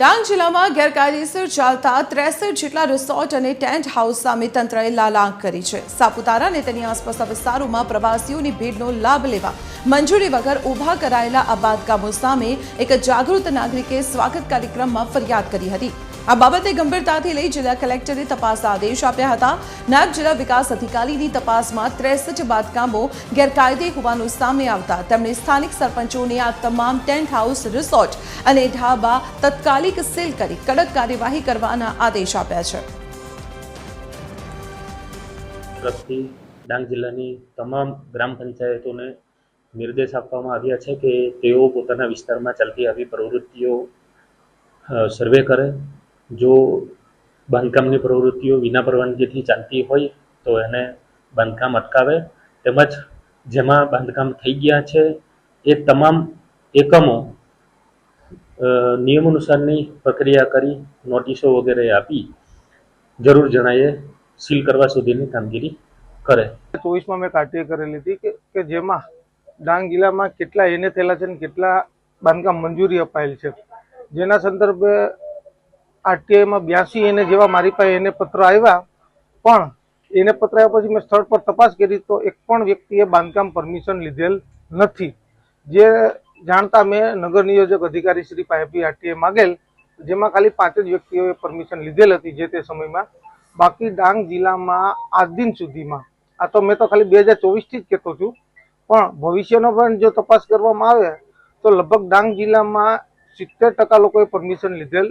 ડાંગ જિલ્લામાં ગેરકાયદેસર ચાલતા 63 જેટલા રિસોર્ટ અને ટેન્ટ હાઉસ સામે તંત્રએ લાલાંક કરી છે। સાપુતારા અને તેની આસપાસના વિસ્તારોમાં પ્રવાસીઓની ભીડનો લાભ લેવા મંજૂરી વગર ઊભા કરાયેલા આ બાંધકામો સામે એક જાગૃત નાગરિકે સ્વાગત કાર્યક્રમમાં ફરિયાદ કરી હતી। આ બાબતે ગંભીરતાથી લઈ જિલ્લા કલેક્ટરે તપાસના આદેશ આપ્યા હતા। નાયબ જિલ્લા વિકાસ અધિકારીની તપાસમાં 63 બાંધકામો ગેરકાયદે હોવાનું સામે આવતા તેમણે સ્થાનિક સરપંચોને આ તમામ ટેન્ટ હાઉસ, રિસોર્ટ અને ઢાબા તાત્કાલિક સીલ કરી કડક કાર્યવાહી કરવાના આદેશ આપ્યા છે। તરફથી ડાંગ જિલ્લાની તમામ ગ્રામ પંચાયતોને નિર્દેશ આપવામાં આવ્યા છે કે તેઓ પોતાના વિસ્તારમાં ચાલતી આવી પ્રવૃત્તિઓ સર્વે કરે। જો બાંધકામની પ્રવૃત્તિઓ વિના પરવાનગીથી ચાલતી હોય તો એને બાંધકામ અટકાવે, તેમજ જેમાં બાંધકામ થઈ ગયા છે એ તમામ એકમો નિયમાનુસારની પ્રક્રિયા કરી નોટિસો વગેરે આપી જરૂર જણાયે સીલ કરવા સુધીની કામગીરી કરે। 24 મેં કાર્ય કરેલી હતી કે જેમાં ડાંગ જિલ્લામાં કેટલા એને થયેલા છે અને કેટલા બાંધકામ મંજૂરી અપાયેલ છે, જેના સંદર્ભે આરટીઆઈમાં 82 એને જેવા મારી પાસે એને પત્ર આવ્યા, પણ એને પત્ર આવ્યા પછી મેં સ્થળ પર તપાસ કરી તો એક પણ વ્યક્તિએ બાંધકામ પરમિશન લીધેલ નથી। જે જાણતા મેં નગર નિયોજક અધિકારી શ્રી પાસેથી આરટીઆઈ માગેલ, જેમાં ખાલી 5 જ વ્યક્તિઓએ પરમિશન લીધેલ હતી જે તે સમયમાં। બાકી ડાંગ જિલ્લામાં આજ દિન સુધીમાં, આ તો મેં તો ખાલી 2024થી જ કહેતો છું, પણ ભવિષ્યનો પણ જો તપાસ કરવામાં આવે તો લગભગ ડાંગ જિલ્લામાં 70% લોકોએ પરમિશન લીધેલ